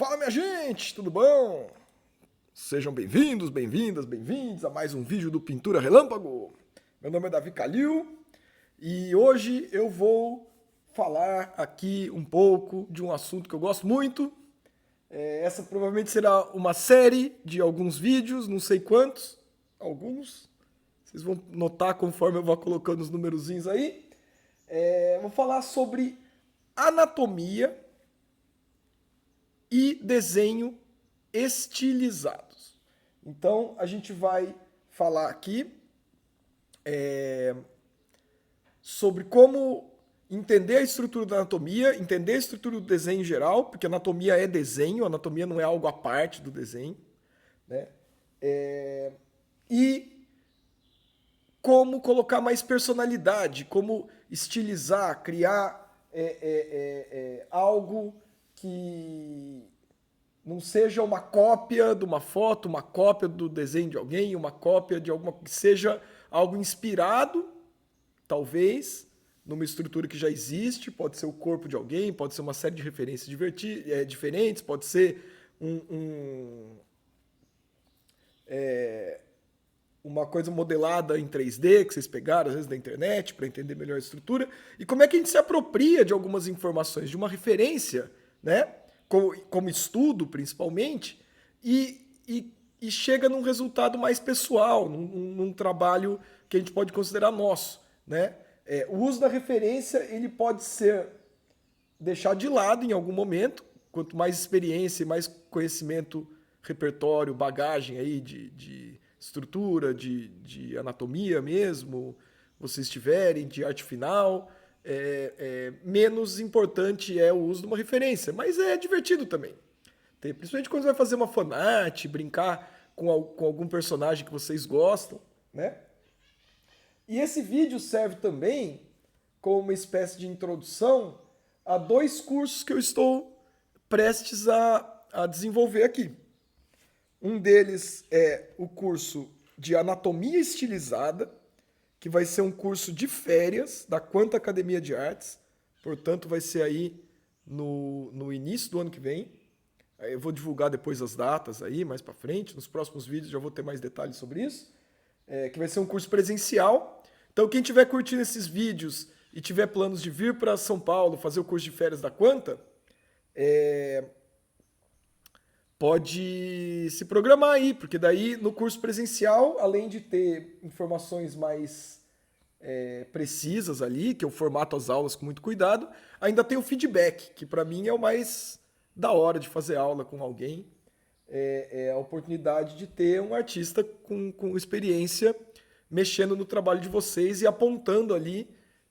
Fala, minha gente, tudo bom? Sejam bem-vindos, bem-vindas, bem-vindos a mais um vídeo do Pintura Relâmpago. Meu nome é Davi Calil e hoje eu vou falar aqui um pouco de um assunto que eu gosto muito. Essa provavelmente será uma série de alguns vídeos, não sei quantos, alguns. Vocês vão notar conforme eu vou colocando os numerozinhos aí. Vou falar sobre anatomia e desenho estilizados. Então, a gente vai falar aqui sobre como entender a estrutura da anatomia, entender a estrutura do desenho em geral, porque anatomia é desenho, anatomia não é algo à parte do desenho, né? E como colocar mais personalidade, como estilizar, criar algo que não seja uma cópia de uma foto, uma cópia do desenho de alguém, uma cópia de alguma que seja algo inspirado, talvez, numa estrutura que já existe, pode ser o corpo de alguém, pode ser uma série de referências diferentes, pode ser uma coisa modelada em 3D que vocês pegaram, às vezes, da internet, para entender melhor a estrutura. E como é que a gente se apropria de algumas informações, de uma referência, né? Como estudo, principalmente, e chega num resultado mais pessoal, num trabalho que a gente pode considerar nosso, né? O uso da referência ele pode ser deixado de lado em algum momento, quanto mais experiência e mais conhecimento, repertório, bagagem aí de estrutura, de anatomia mesmo, vocês tiverem, de arte final, menos importante é o uso de uma referência, mas é divertido também. Principalmente quando você vai fazer uma fanart, brincar com algum personagem que vocês gostam, né? E esse vídeo serve também como uma espécie de introdução a dois cursos que eu estou prestes a desenvolver aqui. Um deles é o curso de Anatomia Estilizada, que vai ser um curso de férias da Quanta Academia de Artes, portanto vai ser aí no início do ano que vem. Eu vou divulgar depois as datas aí, mais para frente, nos próximos vídeos já vou ter mais detalhes sobre isso, que vai ser um curso presencial. Então quem estiver curtindo esses vídeos e tiver planos de vir para São Paulo fazer o curso de férias da Quanta, pode se programar aí, porque daí no curso presencial, além de ter informações mais precisas ali, que eu formato as aulas com muito cuidado, ainda tem o feedback, que para mim é o mais da hora de fazer aula com alguém. É a oportunidade de ter um artista com experiência mexendo no trabalho de vocês e apontando ali,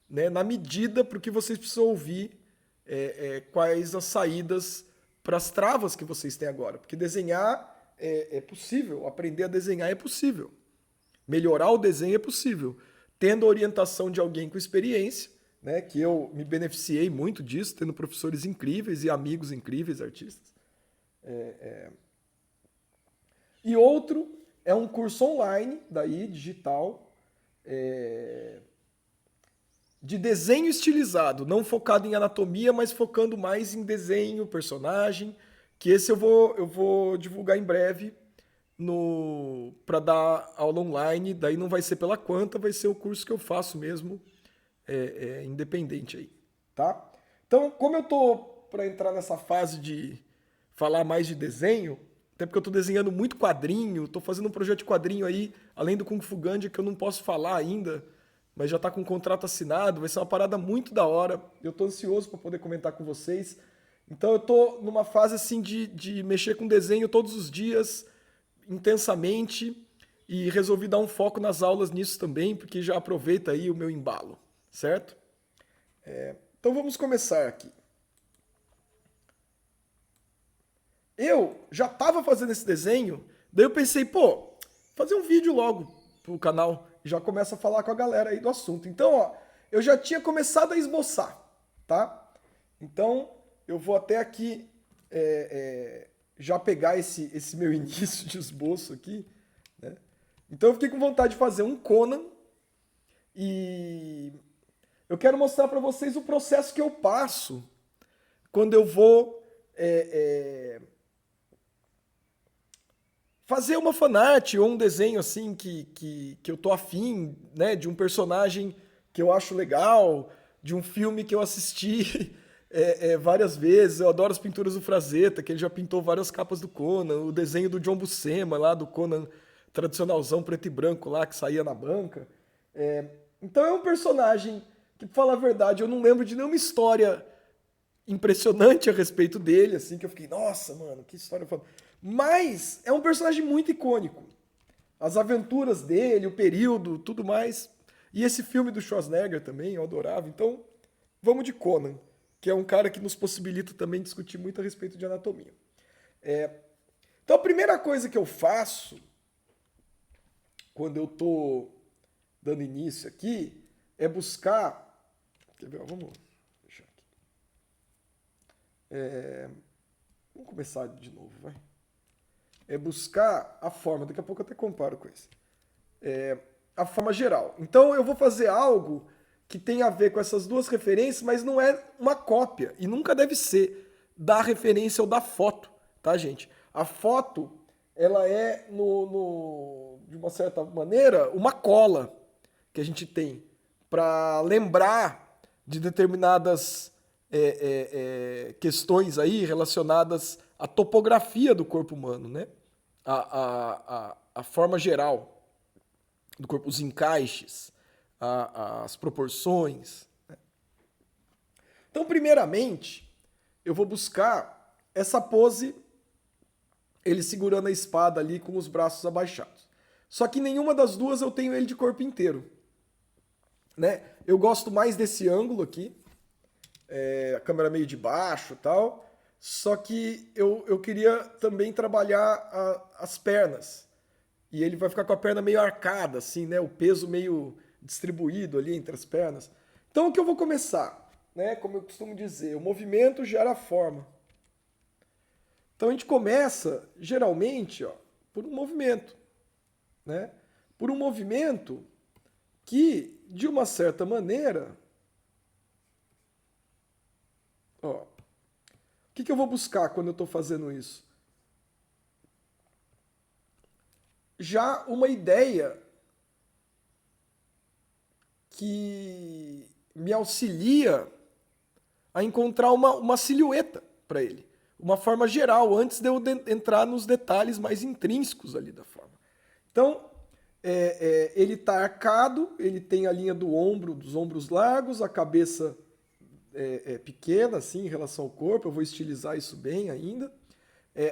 né, na medida para o que vocês precisam ouvir, quais as saídas para as travas que vocês têm agora. Porque desenhar é possível, aprender a desenhar é possível, melhorar o desenho é possível, tendo a orientação de alguém com experiência, né, que eu me beneficiei muito disso, tendo professores incríveis e amigos incríveis, artistas. E outro é um curso online, daí, digital, de desenho estilizado, não focado em anatomia, mas focando mais em desenho, personagem, que esse eu vou divulgar em breve para dar aula online, daí não vai ser pela Quanta, vai ser o curso que eu faço mesmo, independente aí, tá? Então, como eu tô para entrar nessa fase de falar mais de desenho, até porque eu tô desenhando muito quadrinho, tô fazendo um projeto de quadrinho aí, além do Kung Fu Gandhi, que eu não posso falar ainda, mas já tá com um contrato assinado, vai ser uma parada muito da hora. Eu tô ansioso para poder comentar com vocês. Então eu tô numa fase assim de mexer com desenho todos os dias, intensamente, e resolvi dar um foco nas aulas nisso também, porque já aproveita aí o meu embalo, certo? Então vamos começar aqui. Eu já estava fazendo esse desenho, daí eu pensei, pô, fazer um vídeo logo pro canal, já começa a falar com a galera aí do assunto. Então, ó, eu já tinha começado a esboçar, tá? Então, eu vou até aqui já pegar esse meu início de esboço aqui, né? Então eu fiquei com vontade de fazer um Conan e eu quero mostrar para vocês o processo que eu passo quando eu vou fazer uma fanart ou um desenho assim que eu tô afim, né, de um personagem que eu acho legal, de um filme que eu assisti várias vezes. Eu adoro as pinturas do Frazetta, que ele já pintou várias capas do Conan, o desenho do John Buscema lá, do Conan tradicionalzão preto e branco lá, que saía na banca. Então é um personagem que, pra falar a verdade, eu não lembro de nenhuma história impressionante a respeito dele, assim, que eu fiquei, nossa, mano, que história foda. Mas é um personagem muito icônico. As aventuras dele, o período, tudo mais. E esse filme do Schwarzenegger também, eu adorava. Então, vamos de Conan, que é um cara que nos possibilita também discutir muito a respeito de anatomia. Então, a primeira coisa que eu faço quando eu tô dando início aqui é buscar. Quer ver? Vamos deixar aqui. Vamos começar de novo, vai. É buscar a forma, daqui a pouco eu até comparo com esse. A forma geral. Então eu vou fazer algo que tem a ver com essas duas referências, mas não é uma cópia, e nunca deve ser da referência ou da foto, tá, gente? A foto, ela é, de uma certa maneira, uma cola que a gente tem para lembrar de determinadas questões aí relacionadas à topografia do corpo humano, né? A forma geral do corpo, os encaixes, as proporções. Né? Então, primeiramente, eu vou buscar essa pose, ele segurando a espada ali com os braços abaixados. Só que nenhuma das duas eu tenho ele de corpo inteiro. Né? Eu gosto mais desse ângulo aqui, a câmera meio de baixo e tal, só que eu queria também trabalhar as pernas. E ele vai ficar com a perna meio arcada, assim, né? O peso meio distribuído ali entre as pernas. Então, o que eu vou começar? Né? Como eu costumo dizer, o movimento gera a forma. Então, a gente começa, geralmente, ó, por um movimento. Né? Por um movimento que, de uma certa maneira... Ó, o que eu vou buscar quando eu estou fazendo isso? Já uma ideia que me auxilia a encontrar uma silhueta para ele, uma forma geral, antes de eu entrar nos detalhes mais intrínsecos ali da forma. Então, ele está arcado, ele tem a linha do ombro, dos ombros largos, a cabeça pequena assim em relação ao corpo, eu vou estilizar isso bem ainda.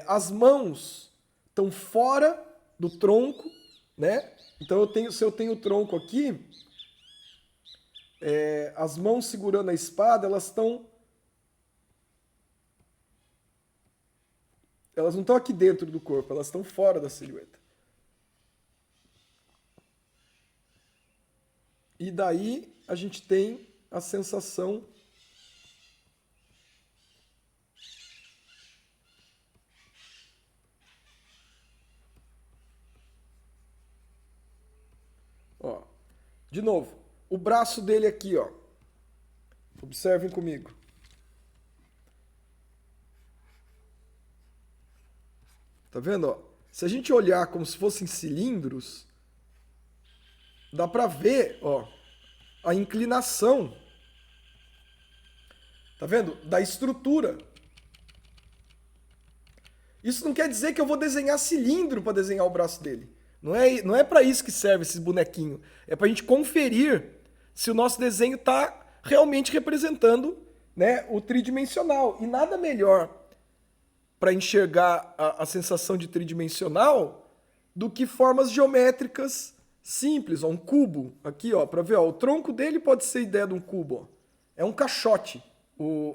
As mãos estão fora do tronco, né? Então se eu tenho o tronco aqui, as mãos segurando a espada, elas não estão aqui dentro do corpo, elas estão fora da silhueta. E daí a gente tem a sensação ó, de novo, o braço dele aqui, ó. Observem comigo. Tá vendo, ó? Se a gente olhar como se fossem cilindros, dá para ver, ó, a inclinação. Tá vendo? Da estrutura. Isso não quer dizer que eu vou desenhar cilindro para desenhar o braço dele. Não é para isso que serve esse bonequinho. É para a gente conferir se o nosso desenho está realmente representando, né, o tridimensional. E nada melhor para enxergar a sensação de tridimensional do que formas geométricas simples. Ó, um cubo aqui, ó, para ver. Ó, o tronco dele pode ser ideia de um cubo. Ó. É um caixote.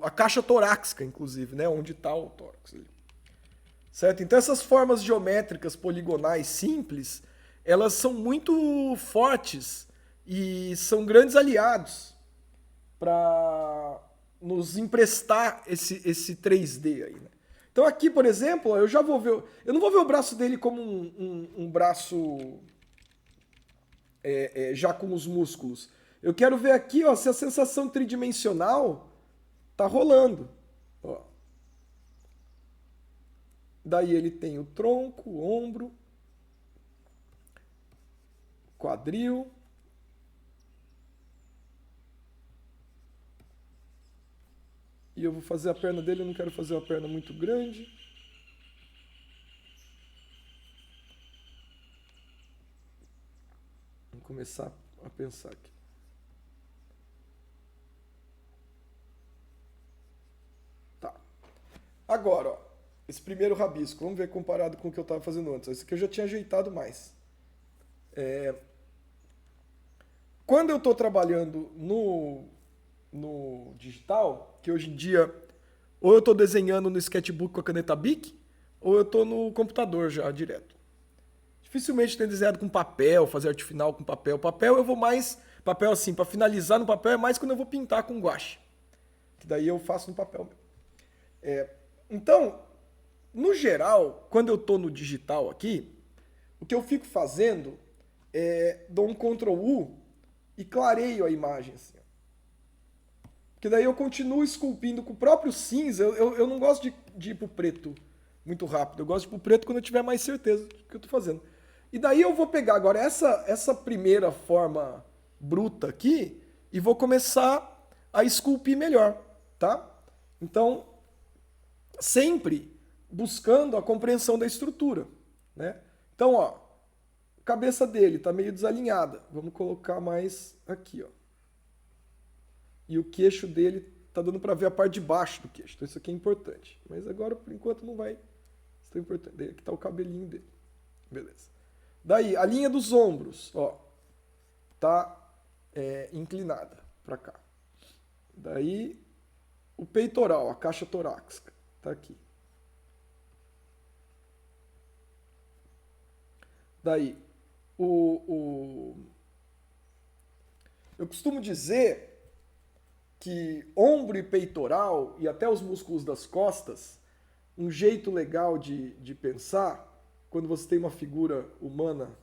A caixa torácica, inclusive, né, onde está o tórax ali. Certo? Então essas formas geométricas poligonais simples, elas são muito fortes e são grandes aliados para nos emprestar esse 3D aí, né? Então aqui, por exemplo, eu já vou ver, eu não vou ver o braço dele como um braço já com os músculos. Eu quero ver aqui, ó, se a sensação tridimensional tá rolando. Ó. Daí ele tem o tronco, o ombro, quadril. E eu vou fazer a perna dele, eu não quero fazer uma perna muito grande. Vamos começar a pensar aqui. Tá. Agora, ó, esse primeiro rabisco, vamos ver comparado com o que eu estava fazendo antes. Esse aqui eu já tinha ajeitado mais. Quando eu estou trabalhando no digital, que hoje em dia ou eu estou desenhando no sketchbook com a caneta Bic, ou eu estou no computador já direto. Dificilmente tenho desenhado com papel, fazer arte final com papel. Papel eu vou mais, papel assim, para finalizar no papel é mais quando eu vou pintar com guache. Que daí eu faço no papel mesmo. Então, no geral, quando eu estou no digital aqui, o que eu fico fazendo é dou um Ctrl U e clareio a imagem assim. Porque daí eu continuo esculpindo com o próprio cinza. Eu não gosto de ir pro preto muito rápido. Eu gosto de ir pro preto quando eu tiver mais certeza do que eu estou fazendo. E daí eu vou pegar agora essa primeira forma bruta aqui e vou começar a esculpir melhor, tá? Então, sempre buscando a compreensão da estrutura, né? Então, ó, a cabeça dele está meio desalinhada. Vamos colocar mais aqui, ó. E o queixo dele tá dando para ver a parte de baixo do queixo. Então isso aqui é importante. Mas agora, por enquanto, não vai ser tão importante. Daí aqui tá o cabelinho dele. Beleza. Daí, a linha dos ombros, ó, tá inclinada para cá. Daí, o peitoral, a caixa torácica, tá aqui. Daí, eu costumo dizer que ombro e peitoral, e até os músculos das costas, um jeito legal de pensar, quando você tem uma figura humana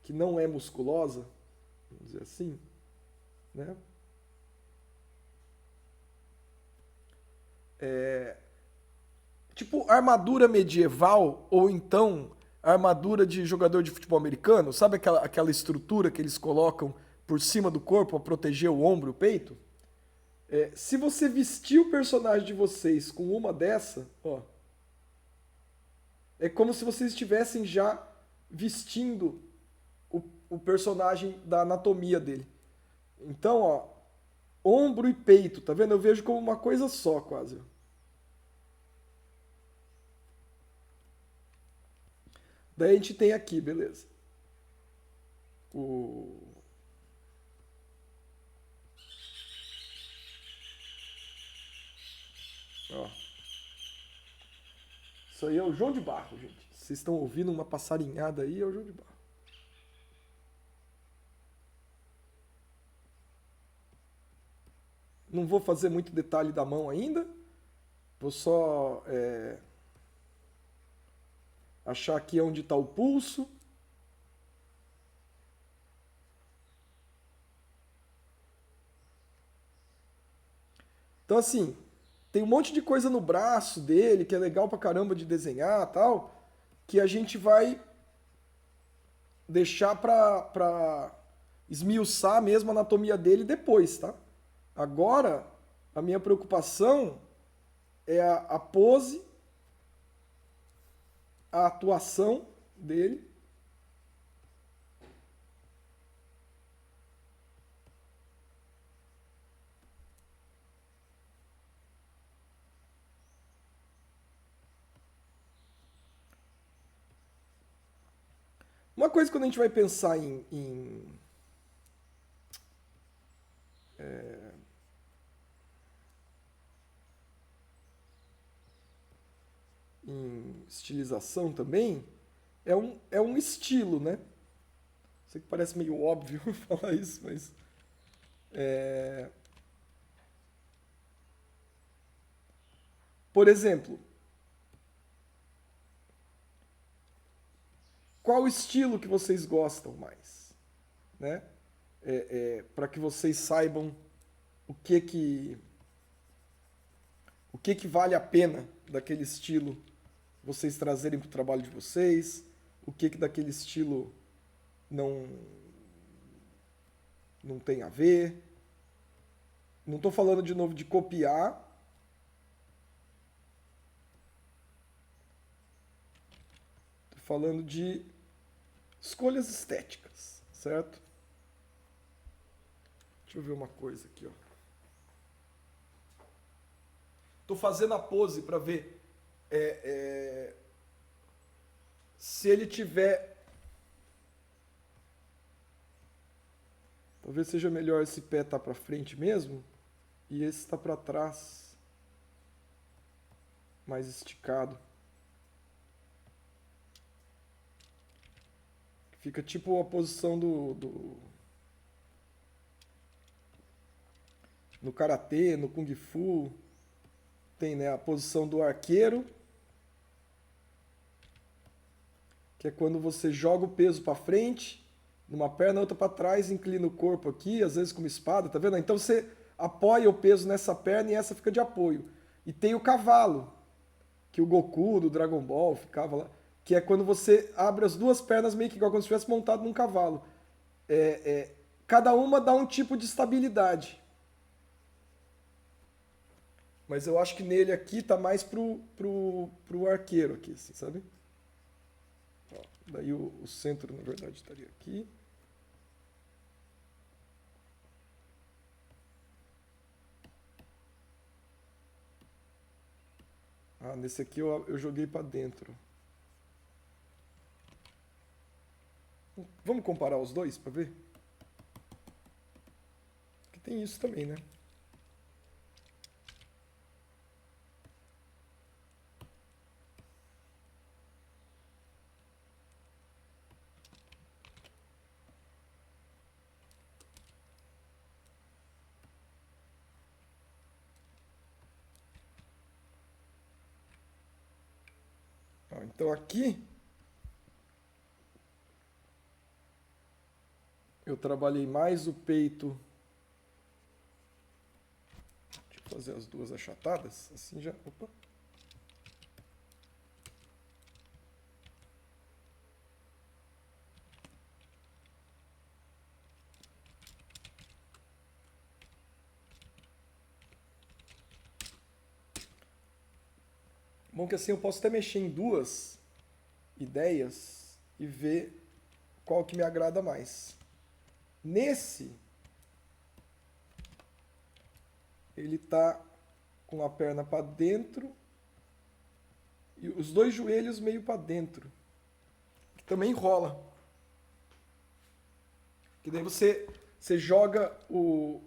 que não é musculosa, vamos dizer assim, né? Tipo armadura medieval, ou então armadura de jogador de futebol americano, sabe aquela estrutura que eles colocam por cima do corpo para proteger o ombro e o peito? Se você vestir o personagem de vocês com uma dessa, ó, é como se vocês estivessem já vestindo o personagem da anatomia dele. Então, ó, ombro e peito, tá vendo? Eu vejo como uma coisa só, quase. Daí a gente tem aqui, beleza. Ó. Isso aí é o João de Barro, gente. Vocês estão ouvindo uma passarinhada aí, é o João de Barro. Não vou fazer muito detalhe da mão ainda. Vou só achar aqui onde está o pulso. Então, assim, tem um monte de coisa no braço dele que é legal pra caramba de desenhar e tal, que a gente vai deixar pra esmiuçar mesmo a anatomia dele depois, tá? Agora, a minha preocupação é a pose, a atuação dele. Uma coisa quando a gente vai pensar em estilização também, é um estilo, né? Sei que parece meio óbvio falar isso, mas por exemplo, qual estilo que vocês gostam mais, né? Para que vocês saibam o que vale a pena daquele estilo vocês trazerem para o trabalho de vocês, o que daquele estilo não, não tem a ver. Não estou falando de novo de copiar. Estou falando de escolhas estéticas, certo? Deixa eu ver uma coisa aqui, ó. Estou fazendo a pose para ver se ele tiver. Talvez seja melhor esse pé estar para frente mesmo e esse está para trás, mais esticado. Fica tipo a posição no karatê, no kung fu. Tem, né, a posição do arqueiro, que é quando você joga o peso para frente, numa perna, outra para trás, inclina o corpo aqui, às vezes com uma espada, tá vendo? Então você apoia o peso nessa perna e essa fica de apoio. E tem o cavalo, que o Goku do Dragon Ball ficava lá, que é quando você abre as duas pernas meio que igual quando se estivesse montado num cavalo. Cada uma dá um tipo de estabilidade. Mas eu acho que nele aqui tá mais pro arqueiro aqui, assim, sabe? Ó, daí o centro, na verdade, estaria aqui. Ah, nesse aqui eu joguei para dentro. Vamos comparar os dois para ver? Porque tem isso também, né? Ó, então aqui eu trabalhei mais o peito. Deixa eu fazer as duas achatadas, assim já. Opa. Bom que assim eu posso até mexer em duas ideias e ver qual que me agrada mais. Nesse, ele tá com a perna para dentro e os dois joelhos meio para dentro. Que também rola. Que daí você joga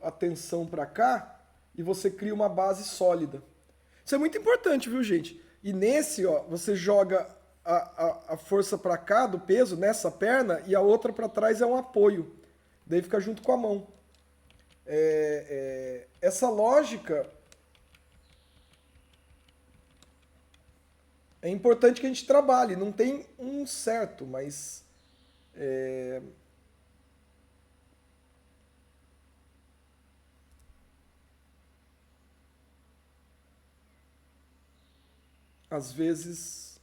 a tensão para cá e você cria uma base sólida. Isso é muito importante, viu, gente? E nesse, ó, você joga a força para cá do peso nessa perna e a outra para trás é um apoio. Daí fica junto com a mão. Essa lógica é importante que a gente trabalhe. Não tem um certo, mas às vezes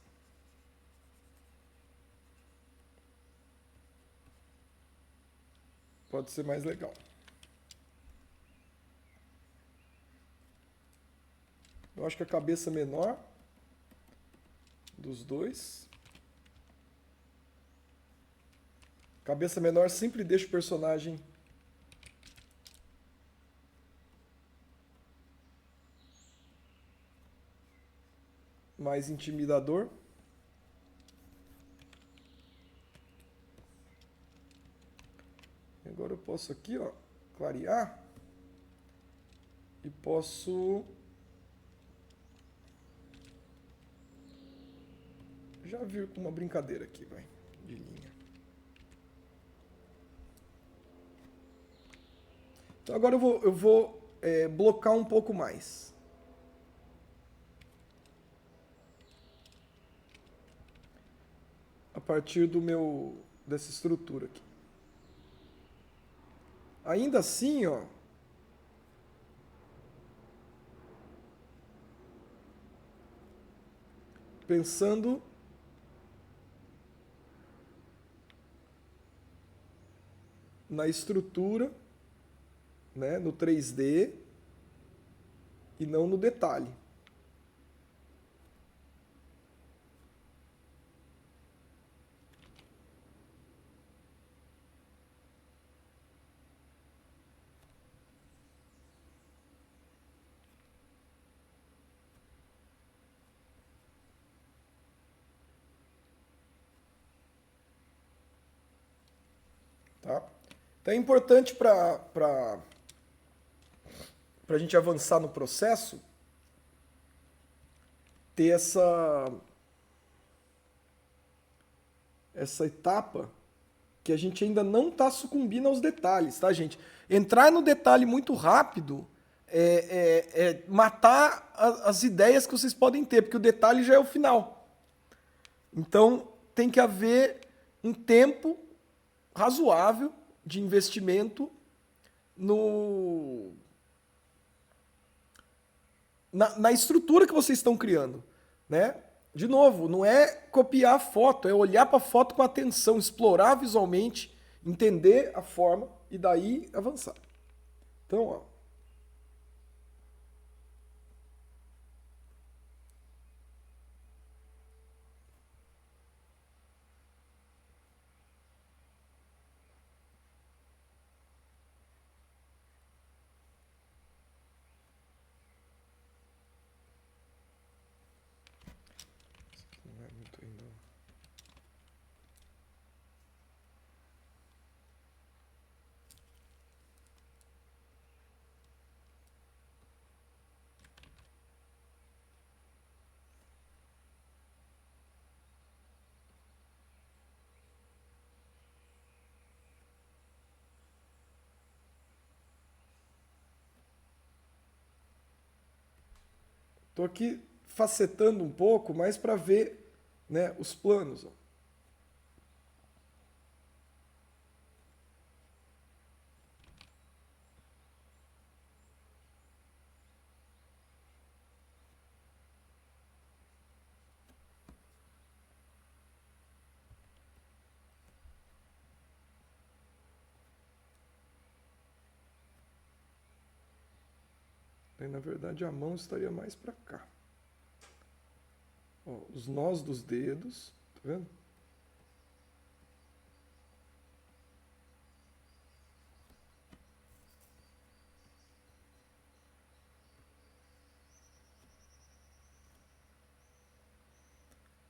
pode ser mais legal. Eu acho que a cabeça menor dos dois. Cabeça menor sempre deixa o personagem mais intimidador. Agora eu posso aqui, ó, clarear e posso já vir com uma brincadeira aqui, vai, de linha. Então agora eu vou blocar um pouco mais. A partir dessa estrutura aqui. Ainda assim, ó, pensando na estrutura, né, no 3D e não no detalhe. Tá? Então é importante para a gente avançar no processo ter essa etapa que a gente ainda não está sucumbindo aos detalhes, tá, gente? Entrar no detalhe muito rápido é matar as ideias que vocês podem ter, porque o detalhe já é o final. Então tem que haver um tempo razoável de investimento na estrutura que vocês estão criando, né? De novo, não é copiar a foto, é olhar para a foto com atenção, explorar visualmente, entender a forma e daí avançar. Então, ó, não é muito ainda. Estou aqui facetando um pouco, mais para ver, né, os planos. Ó. Aí, na verdade, a mão estaria mais para cá. Ó, os nós dos dedos, tá vendo?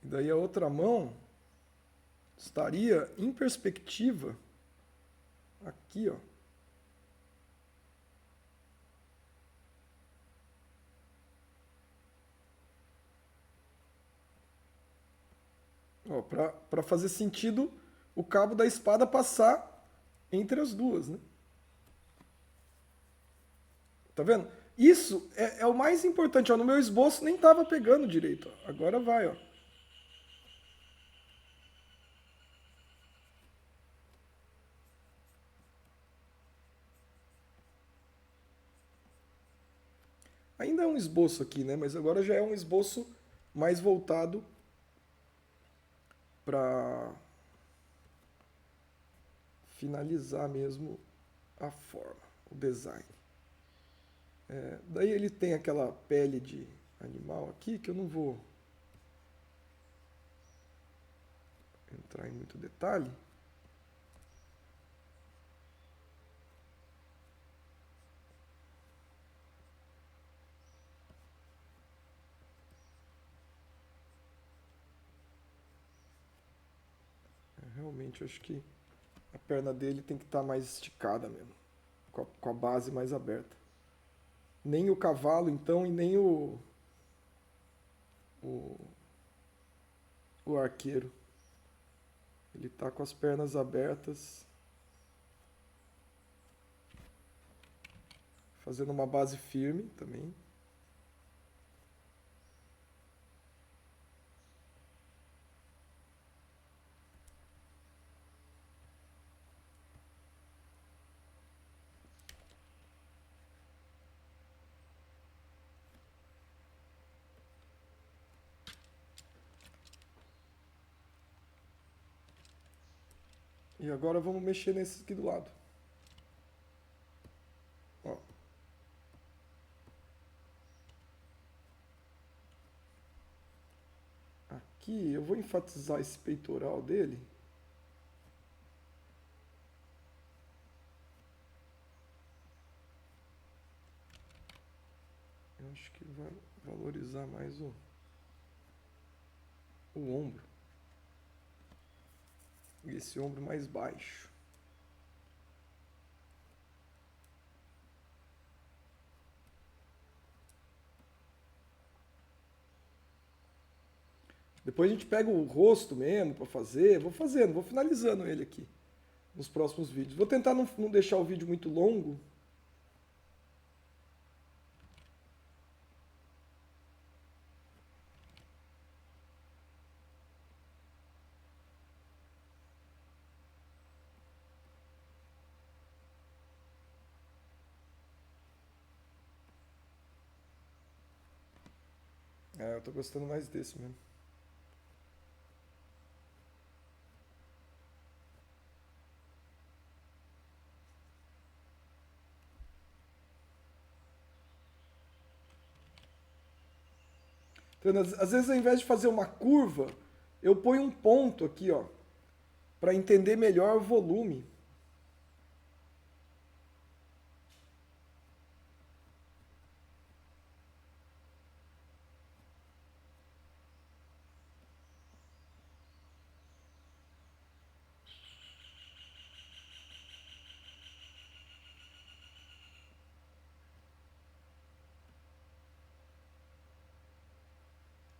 E daí a outra mão estaria em perspectiva aqui, ó. Para fazer sentido o cabo da espada passar entre as duas, né? Tá vendo? Isso é o mais importante. Ó. No meu esboço nem tava pegando direito. Ó. Agora vai, ó. Ainda é um esboço aqui, né? Mas agora já é um esboço mais voltado para finalizar mesmo a forma, o design. Daí ele tem aquela pele de animal aqui que eu não vou entrar em muito detalhe. Realmente eu acho que a perna dele tem que estar mais esticada mesmo, com a base mais aberta. Nem o cavalo, então, e nem o, o arqueiro. Ele está com as pernas abertas, fazendo uma base firme também. E agora vamos mexer nesses aqui do lado. aqui, eu vou enfatizar esse peitoral dele. Eu acho que vai valorizar mais o ombro. E esse ombro mais baixo. Depois a gente pega o rosto mesmo para fazer. Vou fazendo, vou finalizando ele aqui nos próximos vídeos. Vou tentar não deixar o vídeo muito longo. É, eu tô gostando mais desse mesmo. Então, às vezes, ao invés de fazer uma curva, eu ponho um ponto aqui, ó, para entender melhor o volume.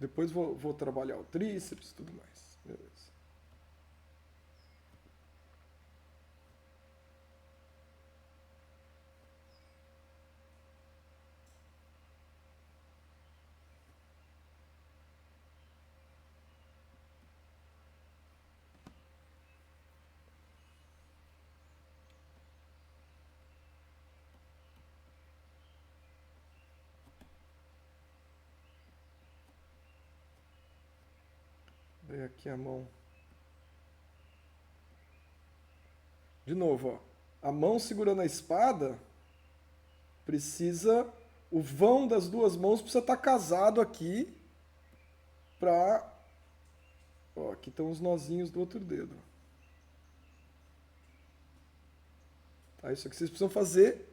Depois vou trabalhar o tríceps e tudo mais. Beleza. Daí aqui a mão. De novo, ó. A mão segurando a espada precisa. O vão das duas mãos precisa estar casado aqui pra. Ó, aqui estão os nozinhos do outro dedo. Tá, isso aqui vocês precisam fazer.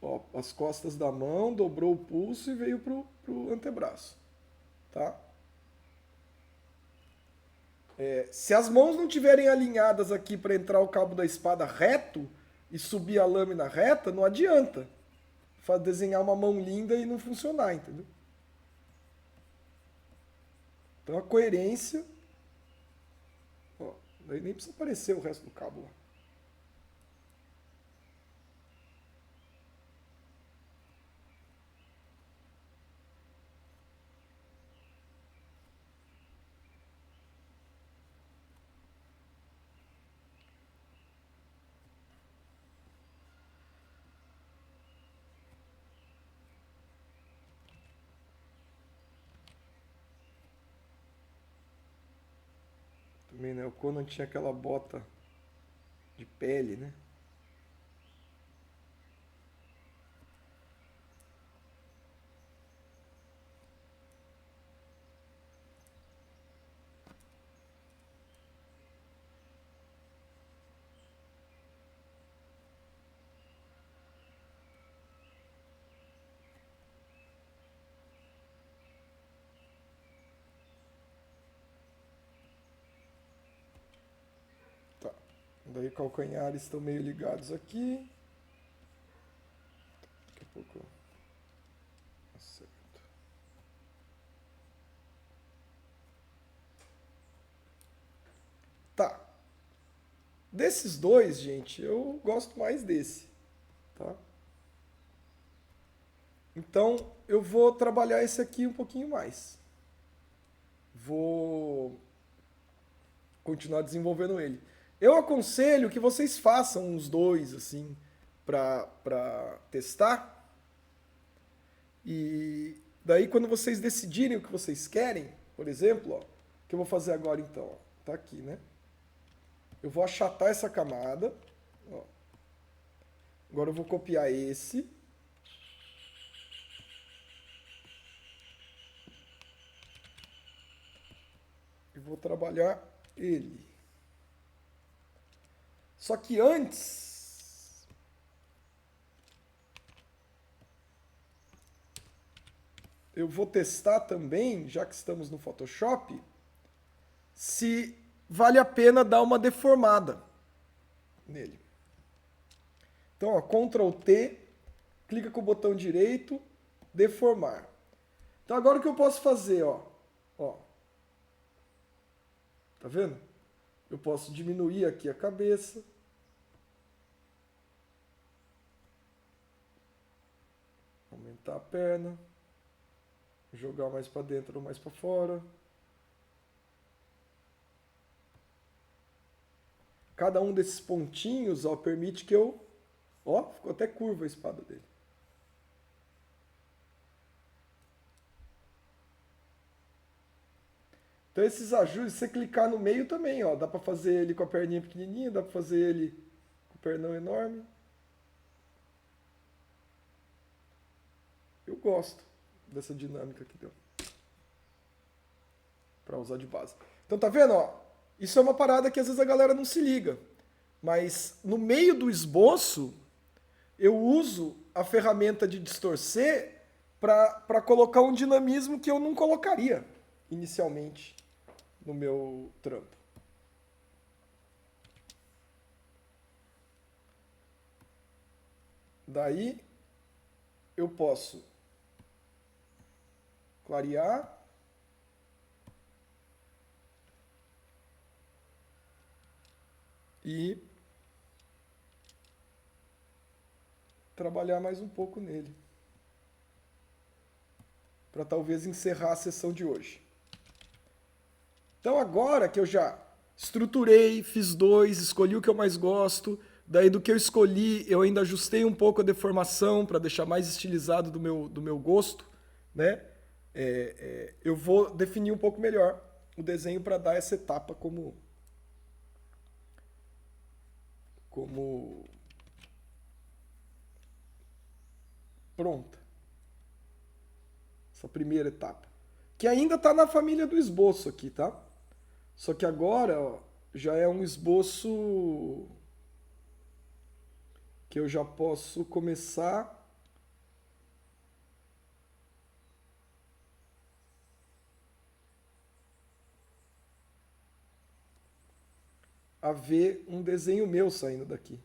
Ó, as costas da mão, dobrou o pulso e veio pro antebraço. Tá? Se as mãos não estiverem alinhadas aqui para entrar o cabo da espada reto e subir a lâmina reta, não adianta desenhar uma mão linda e não funcionar, entendeu? Então a coerência. Ó, daí nem precisa aparecer o resto do cabo lá. Também, né? O Conan tinha aquela bota de pele, né? Tá. Daí calcanhares estão meio ligados aqui. Daqui a pouco eu acerto. Tá. Desses dois, gente, eu gosto mais desse. Tá? Então, eu vou trabalhar esse aqui um pouquinho mais. Vou continuar desenvolvendo ele. Eu aconselho que vocês façam uns dois, assim, para testar. E daí, quando vocês decidirem o que vocês querem, por exemplo, ó, o que eu vou fazer agora então? Ó, tá aqui, né? Eu vou achatar essa camada. Ó. Agora eu vou copiar esse. e vou trabalhar ele. Só que antes, eu vou testar também, já que estamos no Photoshop, se vale a pena dar uma deformada nele. Então, ó, Ctrl T, clica com o botão direito, deformar. Então agora o que eu posso fazer, ó, tá vendo? Eu posso diminuir aqui a cabeça. Aumentar a perna. Jogar mais para dentro ou mais para fora. Cada um desses pontinhos, ó, permite que eu... Ó, ficou até curva a espada dele. Então esses ajustes, se você clicar no meio também, ó, dá para fazer ele com a perninha pequenininha, dá para fazer ele com o pernão enorme. Eu gosto dessa dinâmica que deu para usar de base. Então tá vendo, ó? Isso é uma parada que às vezes a galera não se liga. Mas no meio do esboço, eu uso a ferramenta de distorcer para colocar um dinamismo que eu não colocaria inicialmente no meu trampo. Daí eu posso clarear. E trabalhar mais um pouco nele. Para talvez encerrar a sessão de hoje. Então agora que eu já estruturei, fiz dois, escolhi o que eu mais gosto, daí do que eu escolhi eu ainda ajustei um pouco a deformação para deixar mais estilizado do meu gosto, né? Eu vou definir um pouco melhor o desenho para dar essa etapa como pronta. Essa primeira etapa. Que ainda está na família do esboço aqui, tá? Só que agora, ó, já é um esboço que eu já posso começar a ver um desenho meu saindo daqui.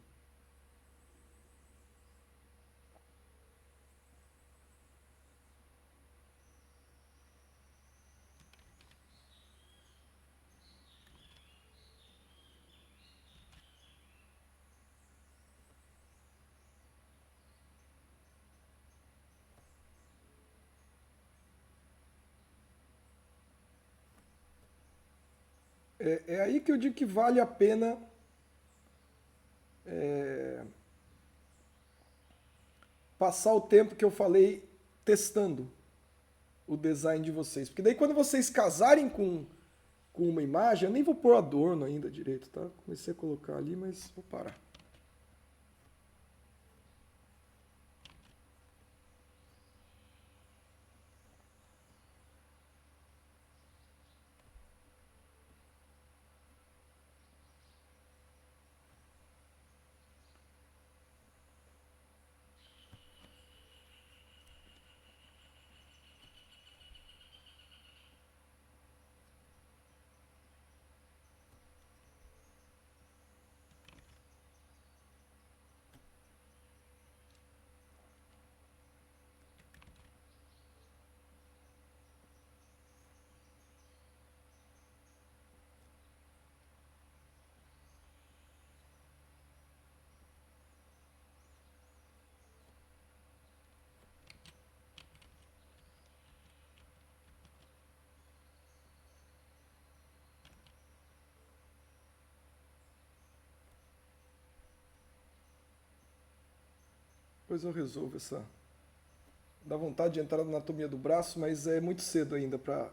É aí que eu digo que vale a pena passar o tempo que eu falei testando o design de vocês. Porque daí quando vocês casarem com uma imagem, eu nem vou pôr adorno ainda direito, tá? Comecei a colocar ali, mas vou parar. Depois eu resolvo essa... Dá vontade de entrar na anatomia do braço, mas é muito cedo ainda para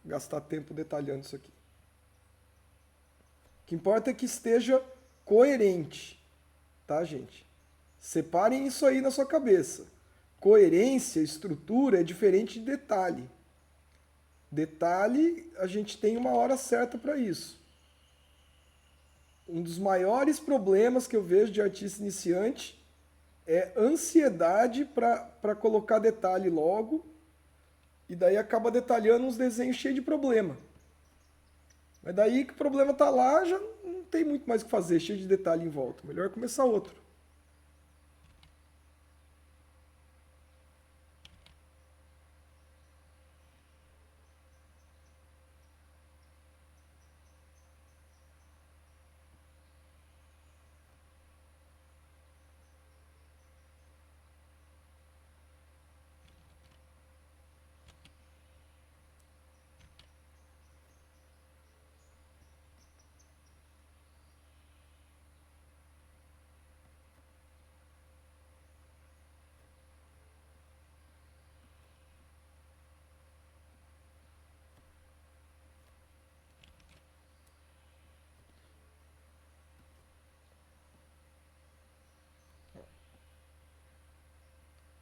gastar tempo detalhando isso aqui. O que importa é que esteja coerente, tá, gente? Separem isso aí na sua cabeça. Coerência, estrutura é diferente de detalhe. Detalhe, a gente tem uma hora certa para isso. Um dos maiores problemas que eu vejo de artista iniciante é ansiedade para colocar detalhe logo, e daí acaba detalhando uns desenhos cheios de problema. Mas daí que o problema tá lá, já não tem muito mais o que fazer, cheio de detalhe em volta. Melhor começar outro.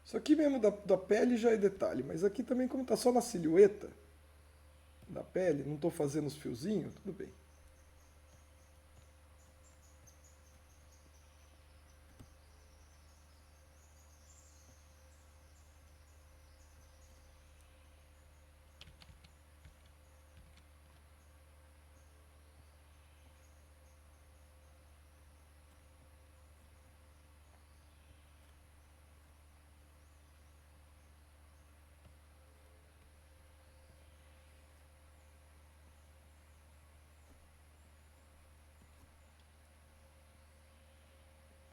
Isso aqui mesmo da pele já é detalhe, mas aqui também como tá só na silhueta da pele, não estou fazendo os fiozinhos, tudo bem.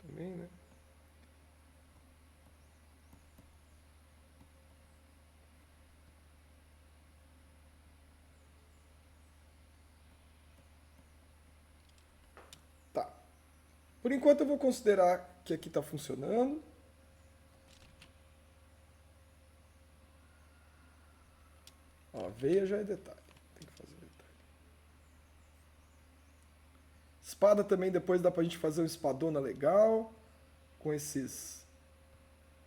Também, né? Tá. Por enquanto eu vou considerar que aqui está funcionando. Ó, a veia já é detalhe. Tem que fazer detalhe. Espada também depois dá pra gente fazer uma espadona legal. Com esses.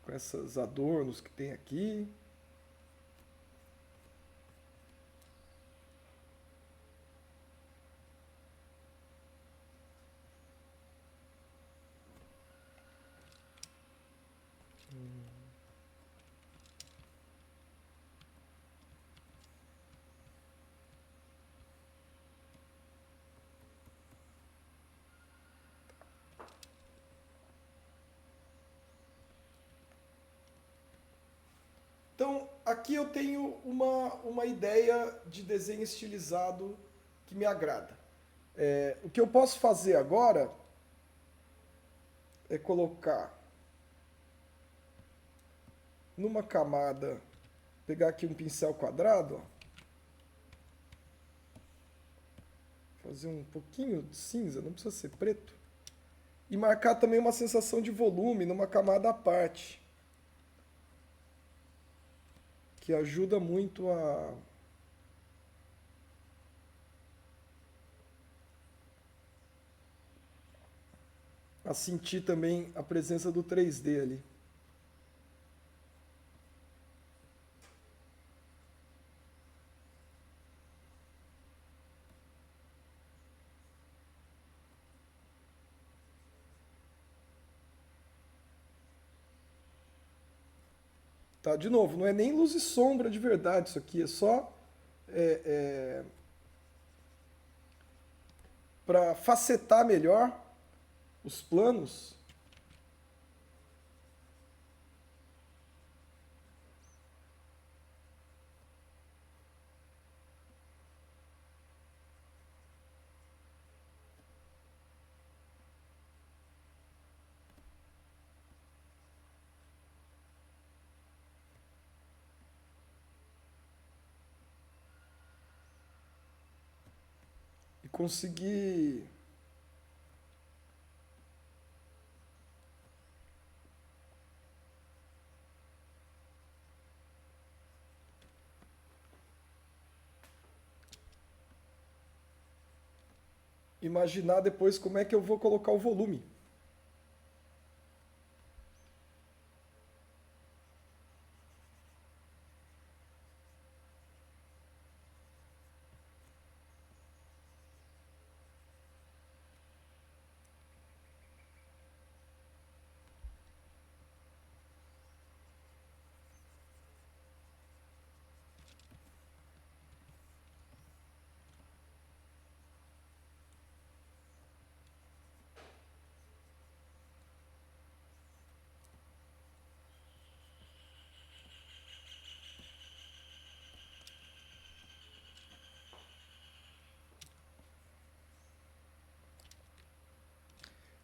Com esses adornos que tem aqui. Então, aqui eu tenho uma ideia de desenho estilizado que me agrada. O que eu posso fazer agora é colocar numa camada, pegar aqui um pincel quadrado, ó, fazer um pouquinho de cinza, não precisa ser preto, e marcar também uma sensação de volume numa camada à parte, que ajuda muito a sentir também a presença do 3D ali. Tá, de novo, não é nem luz e sombra de verdade isso aqui, é só para facetar melhor os planos. E conseguir imaginar depois como é que eu vou colocar o volume.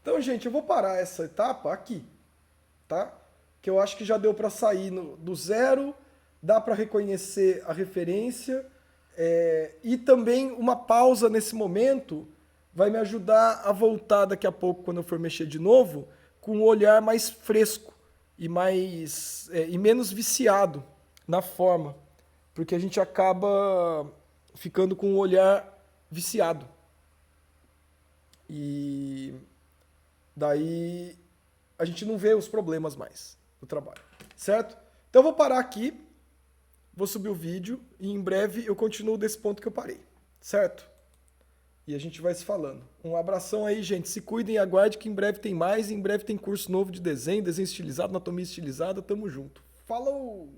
Então, gente, eu vou parar essa etapa aqui, tá? Que eu acho que já deu para sair do zero, dá para reconhecer a referência, e também uma pausa nesse momento vai me ajudar a voltar daqui a pouco, quando eu for mexer de novo, com um olhar mais fresco e e menos viciado na forma, porque a gente acaba ficando com um olhar viciado. E daí a gente não vê os problemas mais do trabalho, certo? Então eu vou parar aqui, vou subir o vídeo e em breve eu continuo desse ponto que eu parei, certo? E a gente vai se falando. Um abração aí, gente. Se cuidem e aguarde que em breve tem mais. Em breve tem curso novo de desenho estilizado, anatomia estilizada. Tamo junto. Falou!